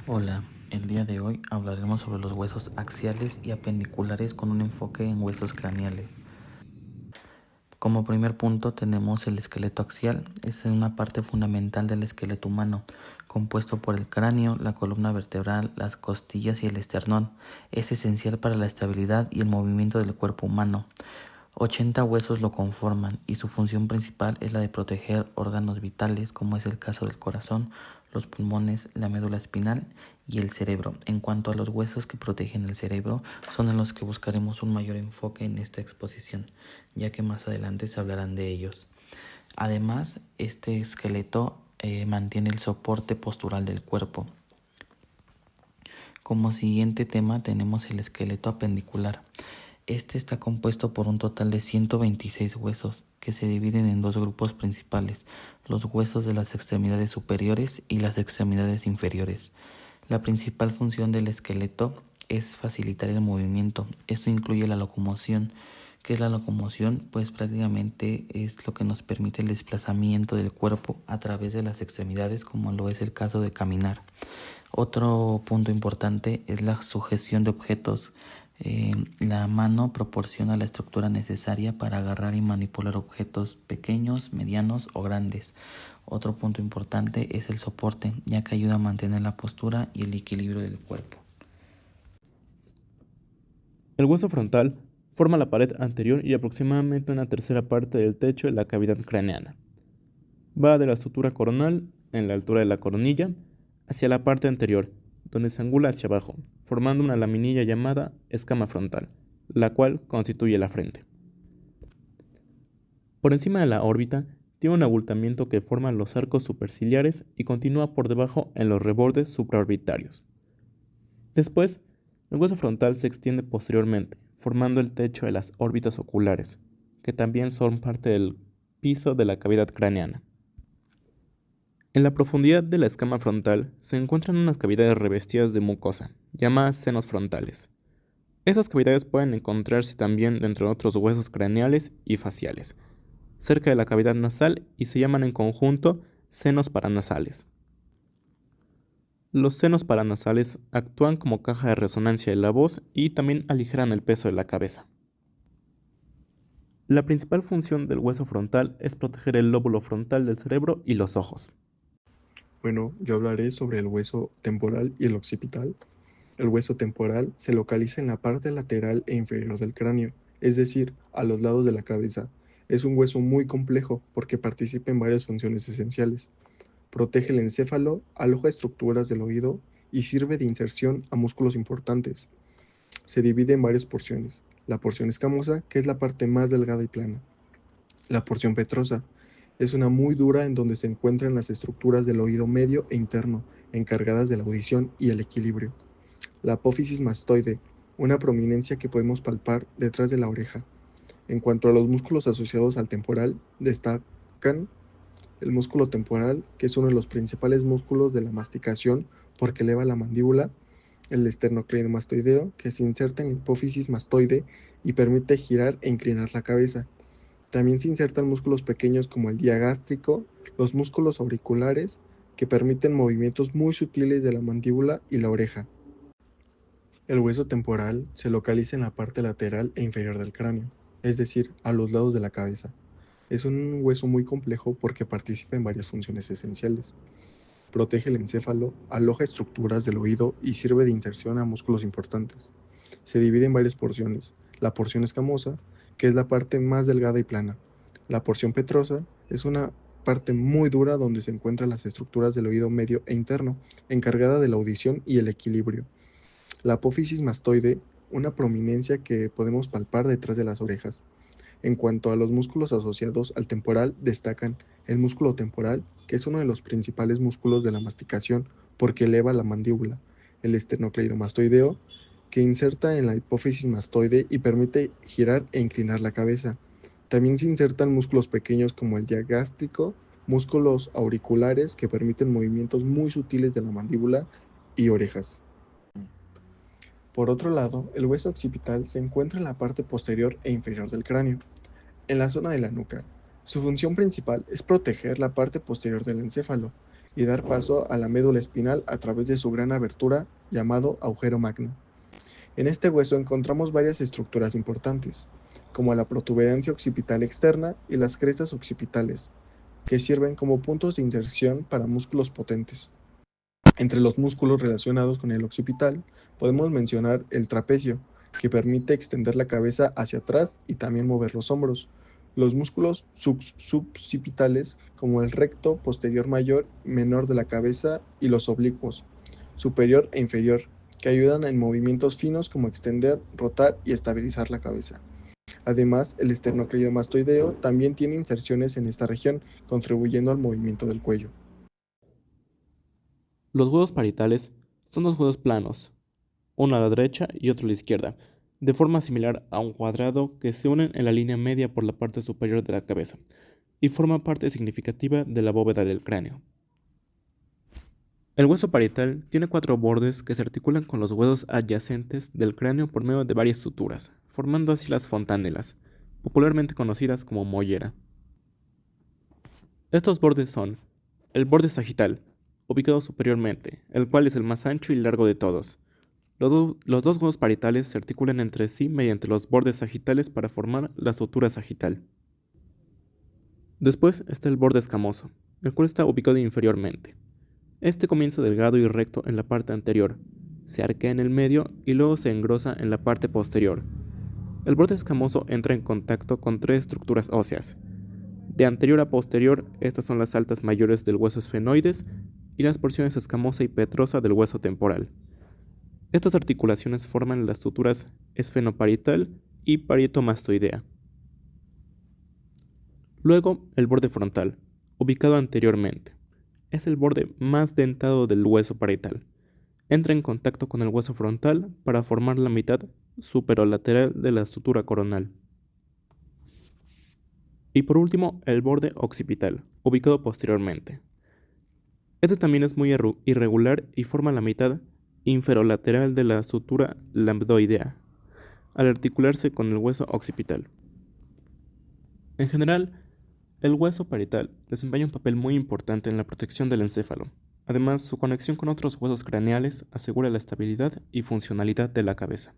Hola, el día de hoy hablaremos sobre los huesos axiales y apendiculares con un enfoque en huesos craneales. Como primer punto tenemos el esqueleto axial, es una parte fundamental del esqueleto humano, compuesto por el cráneo, la columna vertebral, las costillas y el esternón. Es esencial para la estabilidad y el movimiento del cuerpo humano. 80 huesos lo conforman y su función principal es la de proteger órganos vitales, como es el caso del corazón, los pulmones, la médula espinal y el cerebro. En cuanto a los huesos que protegen el cerebro, son en los que buscaremos un mayor enfoque en esta exposición, ya que más adelante se hablarán de ellos. Además, este esqueleto mantiene el soporte postural del cuerpo. Como siguiente tema tenemos el esqueleto apendicular. Este está compuesto por un total de 126 huesos, que se dividen en dos grupos principales, los huesos de las extremidades superiores y las extremidades inferiores. La principal función del esqueleto es facilitar el movimiento. Esto incluye la locomoción. ¿Qué es la locomoción? Pues prácticamente es lo que nos permite el desplazamiento del cuerpo a través de las extremidades, como lo es el caso de caminar. Otro punto importante es la sujeción de objetos. La mano proporciona la estructura necesaria para agarrar y manipular objetos pequeños, medianos o grandes. Otro punto importante es el soporte, ya que ayuda a mantener la postura y el equilibrio del cuerpo. El hueso frontal forma la pared anterior y aproximadamente una tercera parte del techo de la cavidad craneana. Va de la sutura coronal, en la altura de la coronilla, hacia la parte anterior, donde se angula hacia abajo, formando una laminilla llamada escama frontal, la cual constituye la frente. Por encima de la órbita, tiene un abultamiento que forma los arcos superciliares y continúa por debajo en los rebordes supraorbitarios. Después, el hueso frontal se extiende posteriormente, formando el techo de las órbitas oculares, que también son parte del piso de la cavidad craneana. En la profundidad de la escama frontal se encuentran unas cavidades revestidas de mucosa, llamadas senos frontales. Esas cavidades pueden encontrarse también dentro de otros huesos craneales y faciales, cerca de la cavidad nasal y se llaman en conjunto senos paranasales. Los senos paranasales actúan como caja de resonancia de la voz y también aligeran el peso de la cabeza. La principal función del hueso frontal es proteger el lóbulo frontal del cerebro y los ojos. Bueno, yo hablaré sobre el hueso temporal y el occipital. El hueso temporal se localiza en la parte lateral e inferior del cráneo, es decir, a los lados de la cabeza. Es un hueso muy complejo porque participa en varias funciones esenciales. Protege el encéfalo, aloja estructuras del oído y sirve de inserción a músculos importantes. Se divide en varias porciones. La porción escamosa, que es la parte más delgada y plana. La porción petrosa es una muy dura en donde se encuentran las estructuras del oído medio e interno, encargadas de la audición y el equilibrio. La apófisis mastoide, una prominencia que podemos palpar detrás de la oreja. En cuanto a los músculos asociados al temporal, destacan el músculo temporal, que es uno de los principales músculos de la masticación porque eleva la mandíbula, el esternocleidomastoideo, que se inserta en la hipófisis mastoide y permite girar e inclinar la cabeza. También se insertan músculos pequeños como el diagástrico, los músculos auriculares, que permiten movimientos muy sutiles de la mandíbula y la oreja. El hueso temporal se localiza en la parte lateral e inferior del cráneo, es decir, a los lados de la cabeza. Es un hueso muy complejo porque participa en varias funciones esenciales. Protege el encéfalo, aloja estructuras del oído y sirve de inserción a músculos importantes. Se divide en varias porciones. La porción escamosa, que es la parte más delgada y plana. La porción petrosa es una parte muy dura donde se encuentran las estructuras del oído medio e interno, encargada de la audición y el equilibrio. La apófisis mastoide, una prominencia que podemos palpar detrás de las orejas. En cuanto a los músculos asociados al temporal, destacan el músculo temporal, que es uno de los principales músculos de la masticación porque eleva la mandíbula, el esternocleidomastoideo, que inserta en la hipófisis mastoide y permite girar e inclinar la cabeza. También se insertan músculos pequeños como el diagástrico, músculos auriculares que permiten movimientos muy sutiles de la mandíbula y orejas. Por otro lado, el hueso occipital se encuentra en la parte posterior e inferior del cráneo, en la zona de la nuca. Su función principal es proteger la parte posterior del encéfalo, y dar paso a la médula espinal a través de su gran abertura llamado agujero magno. En este hueso encontramos varias estructuras importantes, como la protuberancia occipital externa y las crestas occipitales, que sirven como puntos de inserción para músculos potentes. Entre los músculos relacionados con el occipital, podemos mencionar el trapecio, que permite extender la cabeza hacia atrás y también mover los hombros. Los músculos suboccipitales, como el recto posterior mayor y menor de la cabeza, y los oblicuos, superior e inferior, que ayudan en movimientos finos como extender, rotar y estabilizar la cabeza. Además, el esternocleidomastoideo también tiene inserciones en esta región, contribuyendo al movimiento del cuello. Los huesos parietales son dos huesos planos, uno a la derecha y otro a la izquierda, de forma similar a un cuadrado que se unen en la línea media por la parte superior de la cabeza y forma parte significativa de la bóveda del cráneo. El hueso parietal tiene 4 bordes que se articulan con los huesos adyacentes del cráneo por medio de varias suturas, formando así las fontanelas, popularmente conocidas como mollera. Estos bordes son el borde sagital, ubicado superiormente, el cual es el más ancho y largo de todos. Los dos huesos parietales se articulan entre sí mediante los bordes sagitales para formar la sutura sagital. Después está el borde escamoso, el cual está ubicado inferiormente. Este comienza delgado y recto en la parte anterior, se arquea en el medio y luego se engrosa en la parte posterior. El borde escamoso entra en contacto con 3 estructuras óseas. De anterior a posterior, estas son las altas mayores del hueso esfenoides y las porciones escamosa y petrosa del hueso temporal. Estas articulaciones forman las suturas esfenoparietal y parietomastoidea. Luego, el borde frontal, ubicado anteriormente. Es el borde más dentado del hueso parietal. Entra en contacto con el hueso frontal para formar la mitad superolateral de la sutura coronal. Y por último, el borde occipital, ubicado posteriormente. Este también es muy irregular y forma la mitad inferolateral de la sutura lambdoidea, al articularse con el hueso occipital. En general, el hueso parietal desempeña un papel muy importante en la protección del encéfalo. Además, su conexión con otros huesos craneales asegura la estabilidad y funcionalidad de la cabeza.